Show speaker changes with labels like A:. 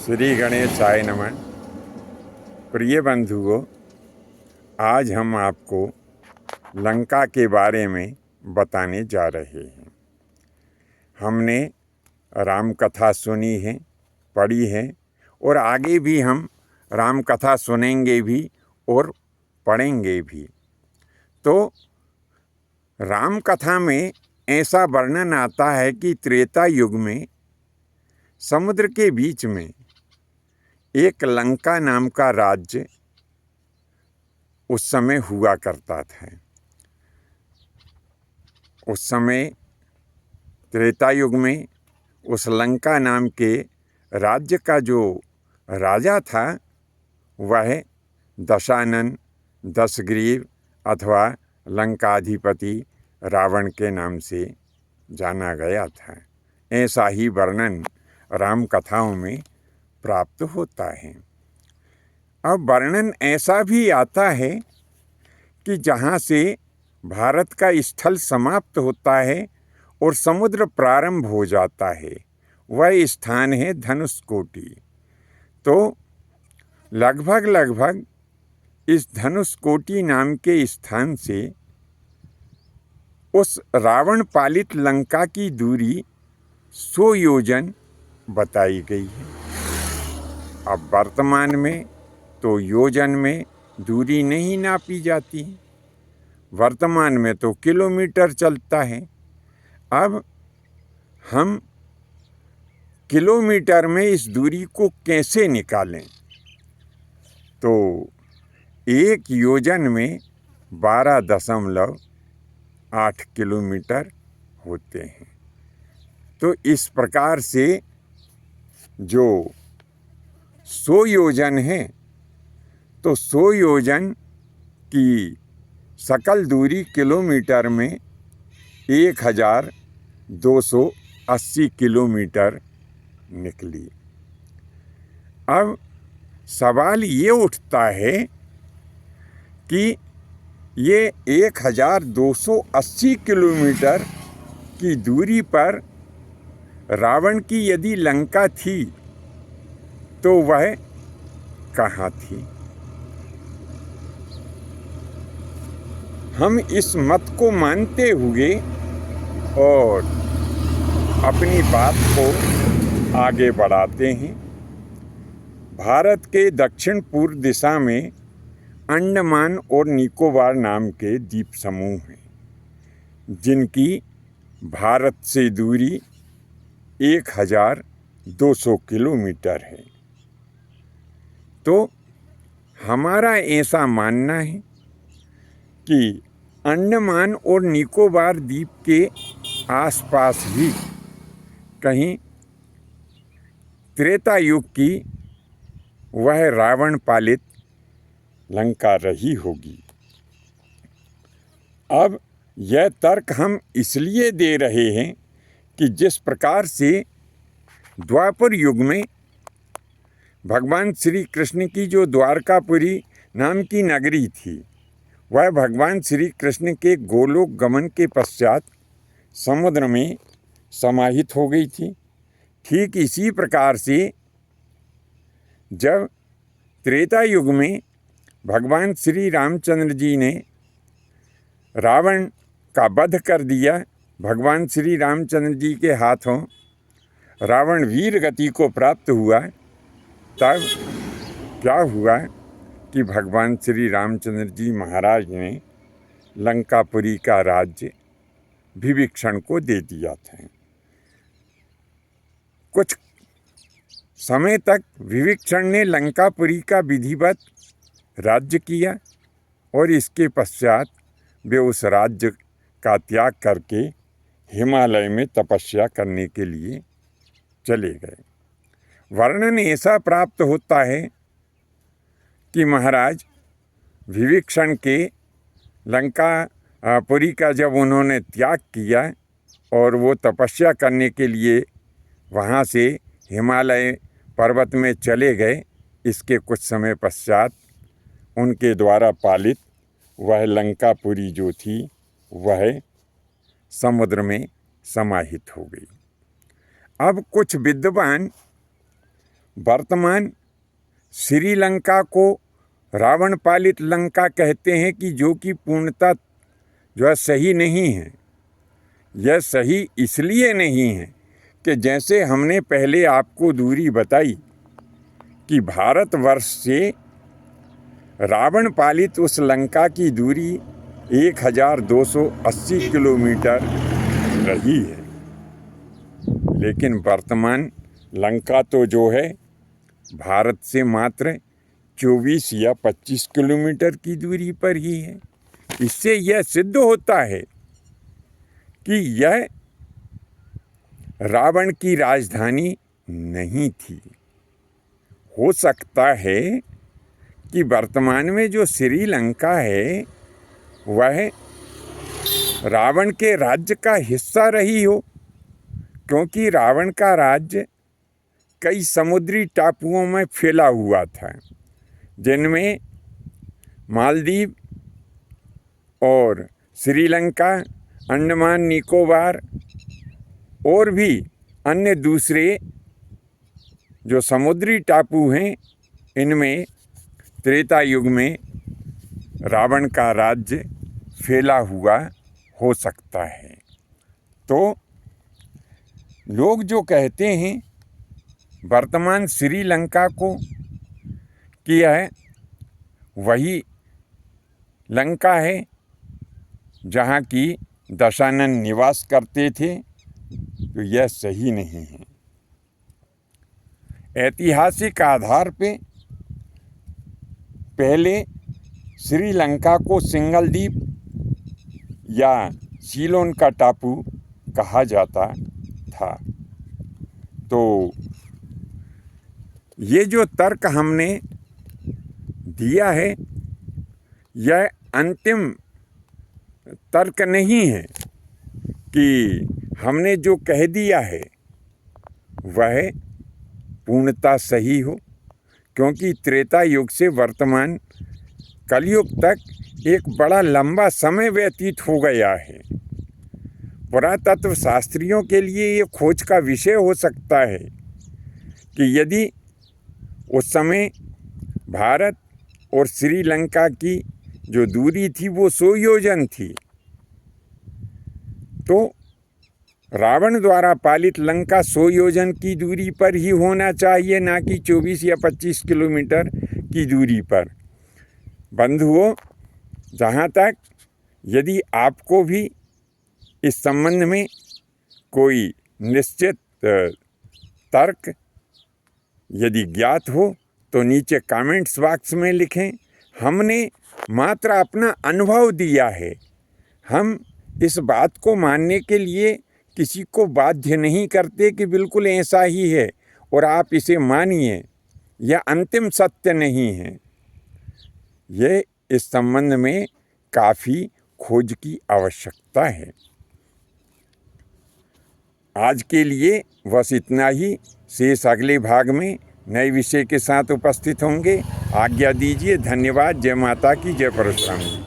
A: श्री गणेशाय नमः। प्रिय बंधुओं, आज हम आपको लंका के बारे में बताने जा रहे हैं। हमने राम कथा सुनी है, पढ़ी है और आगे भी हम राम कथा सुनेंगे भी और पढ़ेंगे भी। तो राम कथा में ऐसा वर्णन आता है कि त्रेता युग में समुद्र के बीच में एक लंका नाम का राज्य उस समय हुआ करता था। उस समय त्रेता युग में उस लंका नाम के राज्य का जो राजा था वह दशानन, दशग्रीव अथवा लंकाधिपति रावण के नाम से जाना गया था। ऐसा ही वर्णन राम कथाओं में प्राप्त होता है। अब वर्णन ऐसा भी आता है कि जहाँ से भारत का स्थल समाप्त होता है और समुद्र प्रारंभ हो जाता है, वह स्थान है धनुषकोटि। तो लगभग इस धनुषकोटि नाम के स्थान से उस रावण पालित लंका की दूरी 100 योजन बताई गई है। अब वर्तमान में तो योजन में दूरी नहीं नापी जाती, वर्तमान में तो किलोमीटर चलता है। अब हम किलोमीटर में इस दूरी को कैसे निकालें? तो 1 योजन में 12.8 किलोमीटर होते हैं। तो इस प्रकार से जो 100 योजन है, तो 100 योजन की सकल दूरी किलोमीटर में 1280 किलोमीटर निकली। अब सवाल ये उठता है कि ये 1280 किलोमीटर की दूरी पर रावण की यदि लंका थी तो वह कहाँ थी? हम इस मत को मानते हुए और अपनी बात को आगे बढ़ाते हैं। भारत के दक्षिण पूर्व दिशा में अंडमान और निकोबार नाम के द्वीप समूह हैं, जिनकी भारत से दूरी 1200 किलोमीटर है। तो हमारा ऐसा मानना है कि अंडमान और निकोबार द्वीप के आसपास ही कहीं त्रेता युग की वह रावण पालित लंका रही होगी। अब यह तर्क हम इसलिए दे रहे हैं कि जिस प्रकार से द्वापर युग में भगवान श्री कृष्ण की जो द्वारकापुरी नाम की नगरी थी, वह भगवान श्री कृष्ण के गोलोक गमन के पश्चात समुद्र में समाहित हो गई थी। ठीक इसी प्रकार से जब त्रेता युग में भगवान श्री रामचंद्र जी ने रावण का वध कर दिया, भगवान श्री रामचंद्र जी के हाथों रावण वीर गति को प्राप्त हुआ, तब क्या हुआ कि भगवान श्री रामचंद्र जी महाराज ने लंकापुरी का राज्य विभीषण को दे दिया था। कुछ समय तक विभीषण ने लंकापुरी का विधिवत राज्य किया और इसके पश्चात वे उस राज्य का त्याग करके हिमालय में तपस्या करने के लिए चले गए। वर्णन ऐसा प्राप्त होता है कि महाराज विभीषण के लंकापुरी का जब उन्होंने त्याग किया और वो तपस्या करने के लिए वहाँ से हिमालय पर्वत में चले गए, इसके कुछ समय पश्चात उनके द्वारा पालित वह लंकापुरी जो थी वह समुद्र में समाहित हो गई। अब कुछ विद्वान वर्तमान श्रीलंका को रावण पालित लंका कहते हैं कि जो कि पूर्णतः जो है सही नहीं है। यह सही इसलिए नहीं है कि जैसे हमने पहले आपको दूरी बताई कि भारतवर्ष से रावण पालित उस लंका की दूरी 1280 किलोमीटर रही है, लेकिन वर्तमान लंका तो जो है भारत से मात्र 24 या 25 किलोमीटर की दूरी पर ही है। इससे यह सिद्ध होता है कि यह रावण की राजधानी नहीं थी। हो सकता है कि वर्तमान में जो श्रीलंका है वह रावण के राज्य का हिस्सा रही हो, क्योंकि रावण का राज्य कई समुद्री टापुओं में फैला हुआ था, जिनमें मालदीव और श्रीलंका, अंडमान निकोबार और भी अन्य दूसरे जो समुद्री टापू हैं, इनमें त्रेता युग में रावण का राज्य फैला हुआ हो सकता है। तो लोग जो कहते हैं वर्तमान श्रीलंका को कि यह वही लंका है जहाँ की दशानन निवास करते थे, तो यह सही नहीं है। ऐतिहासिक आधार पे पहले श्रीलंका को सिंगल द्वीप या सीलोन का टापू कहा जाता था। तो ये जो तर्क हमने दिया है यह अंतिम तर्क नहीं है कि हमने जो कह दिया है वह पूर्णतः सही हो, क्योंकि त्रेता युग से वर्तमान कलयुग तक एक बड़ा लंबा समय व्यतीत हो गया है। पुरातत्व शास्त्रियों के लिए ये खोज का विषय हो सकता है कि यदि उस समय भारत और श्रीलंका की जो दूरी थी वो 100 योजन थी, तो रावण द्वारा पालित लंका 100 योजन की दूरी पर ही होना चाहिए, ना कि 24 या 25 किलोमीटर की दूरी पर। बंधुओं, जहाँ तक यदि आपको भी इस संबंध में कोई निश्चित तर्क यदि ज्ञात हो तो नीचे कमेंट्स बॉक्स में लिखें। हमने मात्र अपना अनुभव दिया है। हम इस बात को मानने के लिए किसी को बाध्य नहीं करते कि बिल्कुल ऐसा ही है और आप इसे मानिए, यह अंतिम सत्य नहीं है। यह इस संबंध में काफ़ी खोज की आवश्यकता है। आज के लिए बस इतना ही। शेष अगले भाग में नए विषय के साथ उपस्थित होंगे। आज्ञा दीजिए। धन्यवाद। जय माता की, जय परशुराम जी।